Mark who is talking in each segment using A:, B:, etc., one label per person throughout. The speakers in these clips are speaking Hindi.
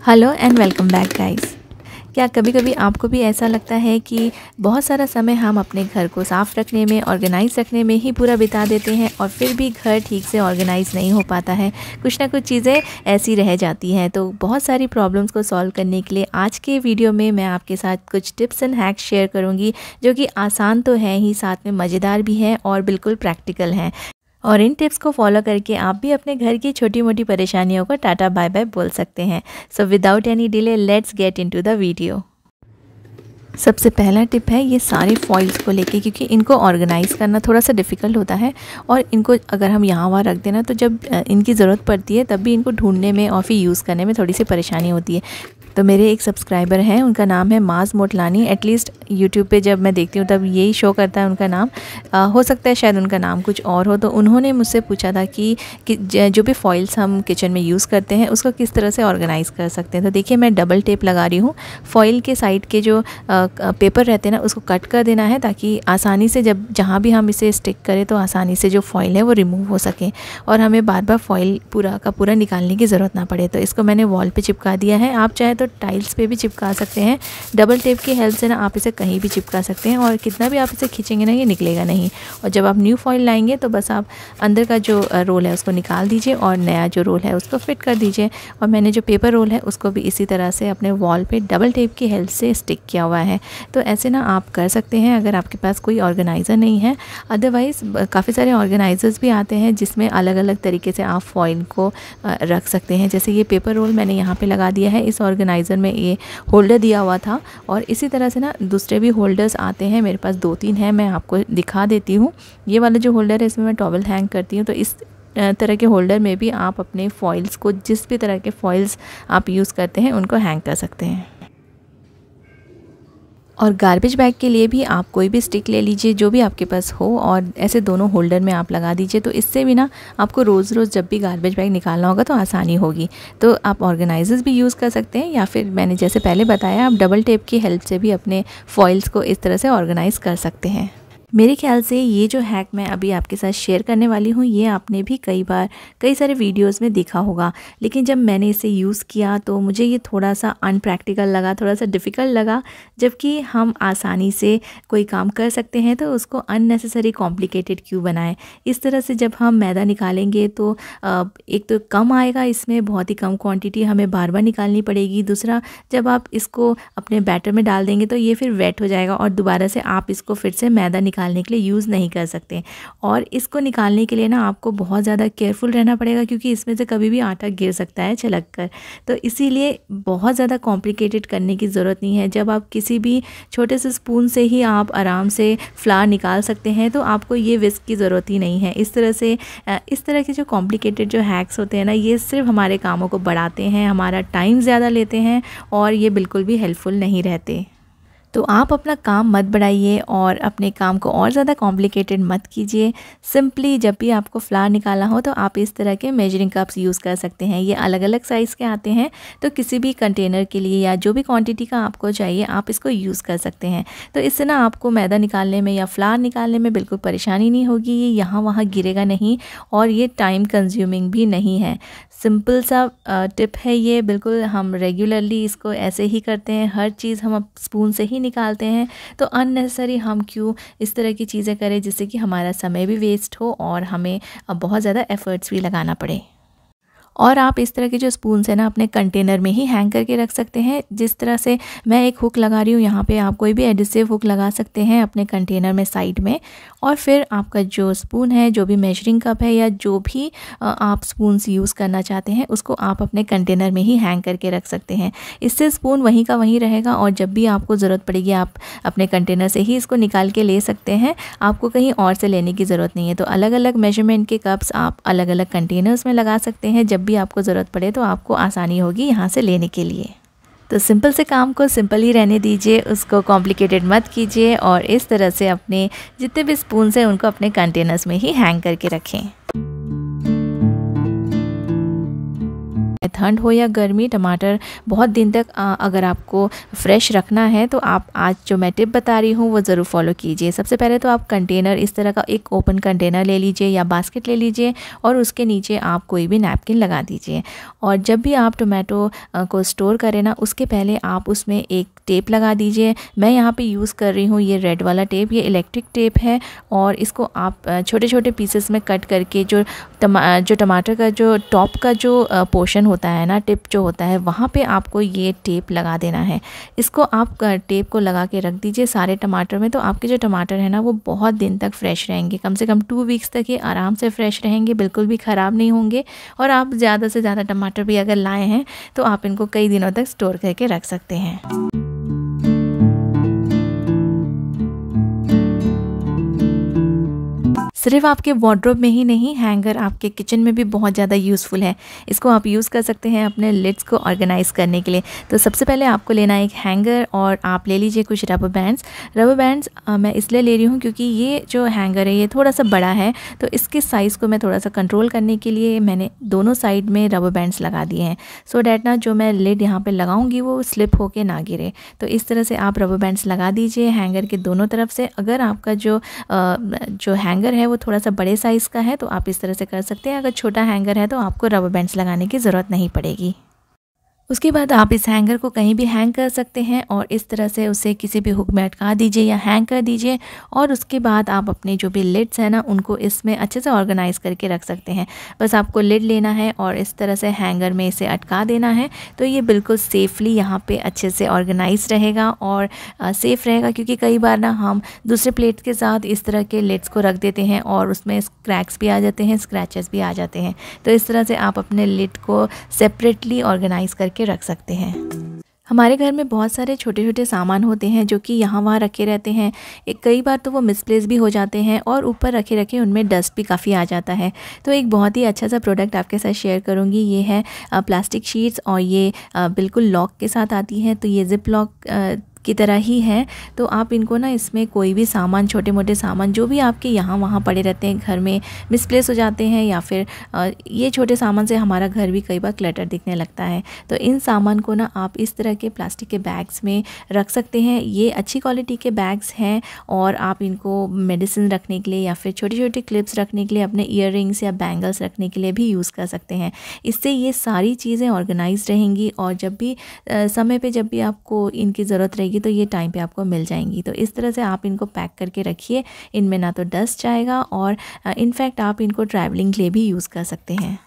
A: Hello and welcome back guys. क्या कभी कभी आपको भी ऐसा लगता है कि बहुत सारा समय हम अपने घर को साफ़ रखने में, ऑर्गेनाइज़ रखने में ही पूरा बिता देते हैं और फिर भी घर ठीक से ऑर्गेनाइज़ नहीं हो पाता है, कुछ ना कुछ चीज़ें ऐसी रह जाती हैं। तो बहुत सारी प्रॉब्लम्स को सॉल्व करने के लिए आज के वीडियो में मैं आपके साथ कुछ टिप्स एंड हैक्स शेयर करूँगी, जो कि आसान तो है ही, साथ में मज़ेदार भी हैं और बिल्कुल प्रैक्टिकल हैं। और इन टिप्स को फॉलो करके आप भी अपने घर की छोटी मोटी परेशानियों को टाटा बाय बाय बोल सकते हैं। So without any delay let's get into the video. सबसे पहला टिप है ये सारे फॉइल्स को लेके, क्योंकि इनको ऑर्गेनाइज़ करना थोड़ा सा डिफ़िकल्ट होता है और इनको अगर हम यहाँ वहाँ रख देना तो जब इनकी ज़रूरत पड़ती है तब भी इनको ढूंढने में और फिर यूज़ करने में थोड़ी सी परेशानी होती है। तो मेरे एक सब्सक्राइबर हैं, उनका नाम है माज मोटलानी। एटलीस्ट यूट्यूब पे जब मैं देखती हूँ तब यही शो करता है उनका नाम। हो सकता है शायद उनका नाम कुछ और हो। तो उन्होंने मुझसे पूछा था कि जो भी फॉइल्स हम किचन में यूज़ करते हैं उसको किस तरह से ऑर्गेनाइज़ कर सकते हैं। तो देखिए, मैं डबल टेप लगा रही हूँ। फॉइल के साइड के जो पेपर रहते हैं ना, उसको कट कर देना है ताकि आसानी से जब जहाँ भी हम इसे स्टिक करें तो आसानी से जो फॉइल है वो रिमूव हो सके और हमें बार बार फॉइल पूरा का पूरा निकालने की ज़रूरत ना पड़े। तो इसको मैंने वॉल पे चिपका दिया है। आप चाहे तो टाइल्स पे भी चिपका सकते हैं। डबल टेप की हेल्प से ना आप इसे कहीं भी चिपका सकते हैं और कितना भी आप इसे खींचेंगे ना, ये निकलेगा नहीं। और जब आप न्यू फॉइल लाएंगे तो बस आप अंदर का जो रोल है उसको निकाल दीजिए और नया जो रोल है उसको फिट कर दीजिए। और मैंने जो पेपर रोल है उसको भी इसी तरह से अपने वॉल पे डबल टेप की हेल्प से स्टिक किया हुआ है। तो ऐसे ना आप कर सकते हैं अगर आपके पास कोई ऑर्गेनाइज़र नहीं है। अदरवाइज़ काफ़ी सारे ऑर्गेनाइज़र्स भी आते हैं जिसमें अलग अलग तरीके से आप फॉइल को रख सकते हैं। जैसे ये पेपर रोल मैंने यहाँ पे लगा दिया है। इस ऑर्गेनाइज़र में ये होल्डर दिया हुआ था और इसी तरह से ना दूसरे भी होल्डर्स आते हैं। मेरे पास 2-3 हैं, मैं आपको दिखा देती हूँ। ये वाला जो होल्डर है इसमें मैं टॉवल हैंग करती हूँ। तो इस तरह के होल्डर में भी आप अपने फॉइल्स को, जिस भी तरह के फॉइल्स आप यूज़ करते हैं, उनको हैंग कर सकते हैं। और गार्बेज बैग के लिए भी आप कोई भी स्टिक ले लीजिए जो भी आपके पास हो और ऐसे दोनों होल्डर में आप लगा दीजिए। तो इससे भी ना आपको रोज़ रोज़ जब भी गार्बेज बैग निकालना होगा तो आसानी होगी। तो आप ऑर्गेनाइजर्स भी यूज़ कर सकते हैं या फिर मैंने जैसे पहले बताया, आप डबल टेप की हेल्प से भी अपने फॉइल्स को इस तरह से ऑर्गेनाइज़ कर सकते हैं। मेरे ख्याल से ये जो हैक मैं अभी आपके साथ शेयर करने वाली हूँ, ये आपने भी कई बार कई सारे वीडियोस में देखा होगा, लेकिन जब मैंने इसे यूज़ किया तो मुझे ये थोड़ा सा अनप्रैक्टिकल लगा, थोड़ा सा डिफ़िकल्ट लगा। जबकि हम आसानी से कोई काम कर सकते हैं तो उसको अननेसेसरी कॉम्प्लिकेटेड क्यों बनाएं। इस तरह से जब हम मैदा निकालेंगे तो एक तो कम आएगा, इसमें बहुत ही कम क्वांटिटी हमें बार बार निकालनी पड़ेगी। दूसरा, जब आप इसको अपने बैटर में डाल देंगे तो ये फिर वेट हो जाएगा और दोबारा से आप इसको फिर से मैदा निकालने के लिए यूज़ नहीं कर सकते। और इसको निकालने के लिए ना आपको बहुत ज़्यादा केयरफुल रहना पड़ेगा, क्योंकि इसमें से कभी भी आटा गिर सकता है छलक कर। तो इसीलिए बहुत ज़्यादा कॉम्प्लिकेटेड करने की ज़रूरत नहीं है। जब आप किसी भी छोटे से स्पून से ही आप आराम से फ्लावर निकाल सकते हैं तो आपको ये विस्क की ज़रूरत ही नहीं है। इस तरह के जो कॉम्प्लिकेटेड जो हैक्स होते हैं ना, ये सिर्फ हमारे कामों को बढ़ाते हैं, हमारा टाइम ज़्यादा लेते हैं और ये बिल्कुल भी हेल्पफुल नहीं रहते। तो आप अपना काम मत बढ़ाइए और अपने काम को और ज़्यादा कॉम्प्लिकेटेड मत कीजिए। सिंपली जब भी आपको फ्लावर निकालना हो तो आप इस तरह के मेजरिंग कप्स यूज़ कर सकते हैं। ये अलग अलग साइज़ के आते हैं, तो किसी भी कंटेनर के लिए या जो भी क्वांटिटी का आपको चाहिए आप इसको यूज़ कर सकते हैं। तो इससे ना आपको मैदा निकालने में या फ्लावर निकालने में बिल्कुल परेशानी नहीं होगी। ये यहाँ वहाँ गिरेगा नहीं और ये टाइम कंज्यूमिंग भी नहीं है। सिंपल सा टिप है ये, बिल्कुल हम रेगुलरली इसको ऐसे ही करते हैं। हर चीज़ हम स्पून से ही निकालते हैं, तो अननेसेसरी हम क्यों इस तरह की चीज़ें करें जिससे कि हमारा समय भी वेस्ट हो और हमें बहुत ज़्यादा एफ़र्ट्स भी लगाना पड़े। और आप इस तरह के जो स्पून्स हैं ना अपने कंटेनर में ही हैंग करके रख सकते हैं। जिस तरह से मैं एक हुक लगा रही हूँ यहाँ पे, आप कोई भी एडिसिव हुक लगा सकते हैं अपने कंटेनर में साइड में। और फिर आपका जो स्पून है, जो भी मेजरिंग कप है या जो भी आप स्पून्स यूज़ करना चाहते हैं, उसको आप अपने कंटेनर में ही हैंग करके रख सकते हैं। इससे स्पून वहीं का वहीं रहेगा और जब भी आपको ज़रूरत पड़ेगी आप अपने कंटेनर से ही इसको निकाल के ले सकते हैं। आपको कहीं और से लेने की ज़रूरत नहीं है। तो अलग अलग मेजरमेंट के कप्स आप अलग अलग कंटेनर्स में लगा सकते हैं। जब भी आपको ज़रूरत पड़े तो आपको आसानी होगी यहाँ से लेने के लिए। तो सिंपल से काम को सिंपल ही रहने दीजिए, उसको कॉम्प्लिकेटेड मत कीजिए और इस तरह से अपने जितने भी स्पून्स हैं उनको अपने कंटेनर्स में ही हैंग करके रखें। ठंड हो या गर्मी, टमाटर बहुत दिन तक अगर आपको फ्रेश रखना है तो आप आज जो मैं टिप बता रही हूँ वो ज़रूर फॉलो कीजिए। सबसे पहले तो आप कंटेनर, इस तरह का एक ओपन कंटेनर ले लीजिए या बास्केट ले लीजिए और उसके नीचे आप कोई भी नैपकिन लगा दीजिए। और जब भी आप टोमेटो को स्टोर करें ना, उसके पहले आप उसमें एक टेप लगा दीजिए। मैं यहाँ पे यूज़ कर रही हूँ ये रेड वाला टेप, ये इलेक्ट्रिक टेप है और इसको आप छोटे छोटे पीसेस में कट करके जो टमाटर का जो टॉप का जो पोर्शन होता है ना, टिप जो होता है, वहाँ पे आपको ये टेप लगा देना है। इसको आप टेप को लगा के रख दीजिए सारे टमाटर में, तो आपके जो टमाटर है ना वो बहुत दिन तक फ्रेश रहेंगे। कम से कम 2 वीक्स तक ये आराम से फ्रेश रहेंगे, बिल्कुल भी ख़राब नहीं होंगे। और आप ज़्यादा से ज़्यादा टमाटर भी अगर लाए हैं तो आप इनको कई दिनों तक स्टोर करके रख सकते हैं। सिर्फ आपके वार्डरोब में ही नहीं, हैंगर आपके किचन में भी बहुत ज़्यादा यूज़फुल है। इसको आप यूज़ कर सकते हैं अपने लिड्स को ऑर्गेनाइज़ करने के लिए। तो सबसे पहले आपको लेना है एक हैंगर और आप ले लीजिए कुछ रबर बैंड्स। रबर बैंड्स मैं इसलिए ले रही हूँ क्योंकि ये जो हैंगर है ये थोड़ा सा बड़ा है, तो इसके साइज़ को मैं थोड़ा सा कंट्रोल करने के लिए मैंने दोनों साइड में रबर बैंड्स लगा दिए हैं, सो डैट ना जो मैं लिड यहाँ पर लगाऊँगी वो स्लिप होके ना गिरे। तो इस तरह से आप रबर बैंड्स लगा दीजिए हैंगर के दोनों तरफ से। अगर आपका जो हैंगर है वो थोड़ा सा बड़े साइज़ का है तो आप इस तरह से कर सकते हैं। अगर छोटा हैंगर है तो आपको रबर बैंड्स लगाने की ज़रूरत नहीं पड़ेगी। उसके बाद आप इस हैंगर को कहीं भी हैंग कर सकते हैं और इस तरह से उसे किसी भी हुक में अटका दीजिए या हैंग कर दीजिए। और उसके बाद आप अपने जो भी लिड्स हैं ना उनको इसमें अच्छे से ऑर्गेनाइज़ करके रख सकते हैं। बस आपको लिड लेना है और इस तरह से हैंगर में इसे अटका देना है, तो ये बिल्कुल सेफ़ली यहाँ पे अच्छे से ऑर्गेनाइज रहेगा और सेफ़ रहेगा। क्योंकि कई बार ना हम दूसरे प्लेट के साथ इस तरह के लिड्स को रख देते हैं और उसमें क्रैक्स भी आ जाते हैं, स्क्रैचेस भी आ जाते हैं। तो इस तरह से आप अपने लिड को सेपरेटली ऑर्गेनाइज़ करके रख सकते हैं। हमारे घर में बहुत सारे छोटे छोटे सामान होते हैं जो कि यहाँ वहाँ रखे रहते हैं। कई बार तो वो मिसप्लेस भी हो जाते हैं और ऊपर रखे रखे उनमें डस्ट भी काफ़ी आ जाता है। तो एक बहुत ही अच्छा सा प्रोडक्ट आपके साथ शेयर करूँगी। ये है प्लास्टिक शीट्स और ये बिल्कुल लॉक के साथ आती है। तो ये जिप लॉक की तरह ही है। तो आप इनको ना इसमें कोई भी सामान, छोटे मोटे सामान जो भी आपके यहाँ वहाँ पड़े रहते हैं घर में, मिसप्लेस हो जाते हैं या फिर ये छोटे सामान से हमारा घर भी कई बार क्लटर दिखने लगता है। तो इन सामान को ना आप इस तरह के प्लास्टिक के बैग्स में रख सकते हैं। ये अच्छी क्वालिटी के बैग्स हैं और आप इनको मेडिसिन रखने के लिए या फिर छोटी छोटी क्लिप्स रखने के लिए, अपने ईयररिंग्स या बैंगल्स रखने के लिए भी यूज़ कर सकते हैं। इससे ये सारी चीज़ें ऑर्गेनाइज रहेंगी और जब भी समय पे जब भी आपको इनकी ज़रूरत रहेगी तो ये टाइम पे आपको मिल जाएंगी। तो इस तरह से आप इनको पैक करके रखिए। इनमें ना तो डस्ट जाएगा और इनफैक्ट आप इनको ट्रैवलिंग के लिए भी यूज़ कर सकते हैं।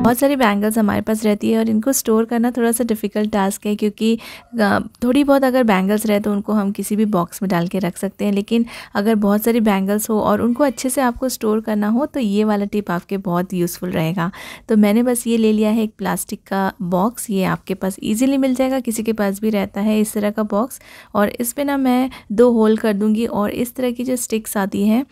A: बहुत सारी बैंगल्स हमारे पास रहती है और इनको स्टोर करना थोड़ा सा डिफ़िकल्ट टास्क है, क्योंकि थोड़ी बहुत अगर बैंगल्स रहे तो उनको हम किसी भी बॉक्स में डाल के रख सकते हैं। लेकिन अगर बहुत सारी बैंगल्स हो और उनको अच्छे से आपको स्टोर करना हो तो ये वाला टिप आपके बहुत यूज़फुल रहेगा। तो मैंने बस ये ले लिया है एक प्लास्टिक का बॉक्स। ये आपके पास ईजिली मिल जाएगा, किसी के पास भी रहता है इस तरह का बॉक्स। और इस पर ना मैं 2 होल कर दूँगी और इस तरह की जो स्टिक्स आती हैं,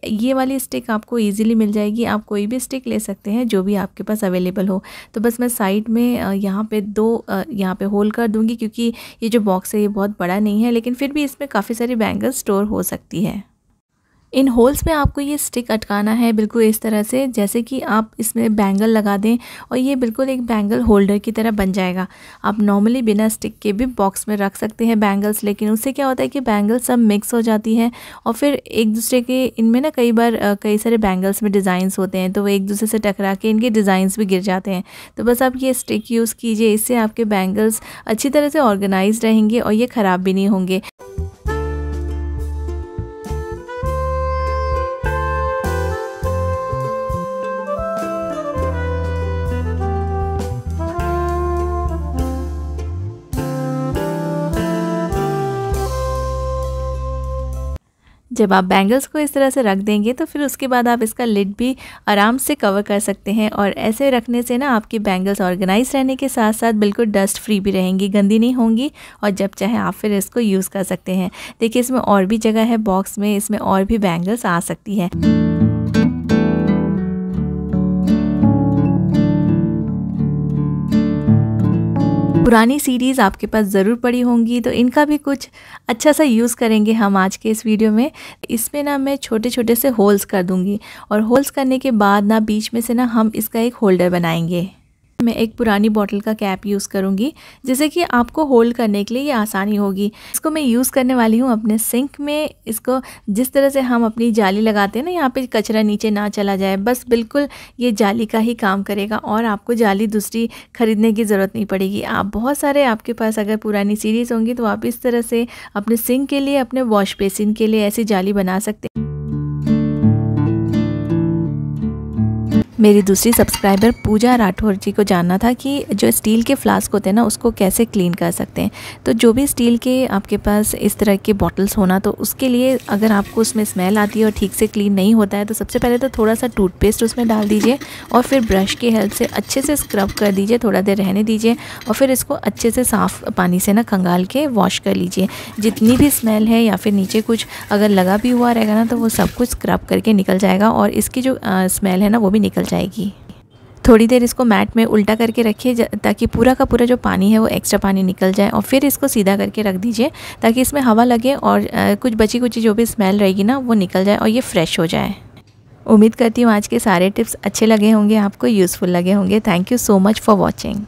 A: ये वाली स्टिक आपको इजीली मिल जाएगी। आप कोई भी स्टिक ले सकते हैं जो भी आपके पास अवेलेबल हो। तो बस मैं साइड में यहाँ पे 2 यहाँ पे होल कर दूँगी, क्योंकि ये जो बॉक्स है ये बहुत बड़ा नहीं है, लेकिन फिर भी इसमें काफ़ी सारी बैंगल्स स्टोर हो सकती है। इन होल्स में आपको ये स्टिक अटकाना है बिल्कुल इस तरह से, जैसे कि आप इसमें बैंगल लगा दें और ये बिल्कुल एक बैंगल होल्डर की तरह बन जाएगा। आप नॉर्मली बिना स्टिक के भी बॉक्स में रख सकते हैं बैंगल्स, लेकिन उससे क्या होता है कि बैंगल्स सब मिक्स हो जाती हैं और फिर एक दूसरे के इनमें ना कई बार कई सारे बैंगल्स में डिज़ाइंस होते हैं, तो वो एक दूसरे से टकरा के इनके डिज़ाइंस भी गिर जाते हैं। तो बस आप ये स्टिक यूज़ कीजिए, इससे आपके बैंगल्स अच्छी तरह से ऑर्गेनाइज रहेंगे और ये ख़राब भी नहीं होंगे। जब आप बैंगल्स को इस तरह से रख देंगे तो फिर उसके बाद आप इसका लिड भी आराम से कवर कर सकते हैं। और ऐसे रखने से ना आपकी बैंगल्स ऑर्गेनाइज रहने के साथ साथ बिल्कुल डस्ट फ्री भी रहेंगी, गंदी नहीं होंगी, और जब चाहे आप फिर इसको यूज़ कर सकते हैं। देखिए इसमें और भी जगह है बॉक्स में, इसमें और भी बैंगल्स आ सकती है। पुरानी सीरीज़ आपके पास ज़रूर पड़ी होंगी, तो इनका भी कुछ अच्छा सा यूज़ करेंगे हम आज के इस वीडियो में। इसमें ना मैं छोटे छोटे से होल्स कर दूंगी, और होल्स करने के बाद ना बीच में से ना हम इसका एक होल्डर बनाएंगे। मैं एक पुरानी बॉटल का कैप यूज़ करूँगी, जिससे कि आपको होल्ड करने के लिए ये आसानी होगी। इसको मैं यूज़ करने वाली हूँ अपने सिंक में। इसको जिस तरह से हम अपनी जाली लगाते हैं ना, यहाँ पे कचरा नीचे ना चला जाए, बस बिल्कुल ये जाली का ही काम करेगा, और आपको जाली दूसरी ख़रीदने की ज़रूरत नहीं पड़ेगी। आप बहुत सारे आपके पास अगर पुरानी सीरीज़ होंगी तो आप इस तरह से अपने सिंक के लिए, अपने वॉश बेसिन के लिए ऐसी जाली बना सकते हैं। मेरी दूसरी सब्सक्राइबर पूजा राठौर जी को जानना था कि जो स्टील के फ्लास्क होते हैं ना, उसको कैसे क्लीन कर सकते हैं। तो जो भी स्टील के आपके पास इस तरह के बॉटल्स होना, तो उसके लिए अगर आपको उसमें स्मेल आती है और ठीक से क्लीन नहीं होता है, तो सबसे पहले तो थोड़ा सा टूथपेस्ट उसमें डाल दीजिए, और फिर ब्रश की हेल्प से अच्छे से स्क्रब कर दीजिए, थोड़ा देर रहने दीजिए, और फिर इसको अच्छे से साफ़ पानी से ना खंगाल के वॉश कर लीजिए। जितनी भी स्मेल है या फिर नीचे कुछ अगर लगा भी हुआ रहेगा ना, तो वो सब कुछ स्क्रब करके निकल जाएगा, और इसकी जो स्मेल है ना वो भी निकल जाएगी। थोड़ी देर इसको मैट में उल्टा करके रखिए, ताकि पूरा का पूरा जो पानी है वो एक्स्ट्रा पानी निकल जाए, और फिर इसको सीधा करके रख दीजिए, ताकि इसमें हवा लगे और कुछ बची कुची जो भी स्मेल रहेगी ना वो निकल जाए और ये फ्रेश हो जाए। उम्मीद करती हूँ आज के सारे टिप्स अच्छे लगे होंगे, आपको यूज़फुल लगे होंगे। Thank you so much for watching.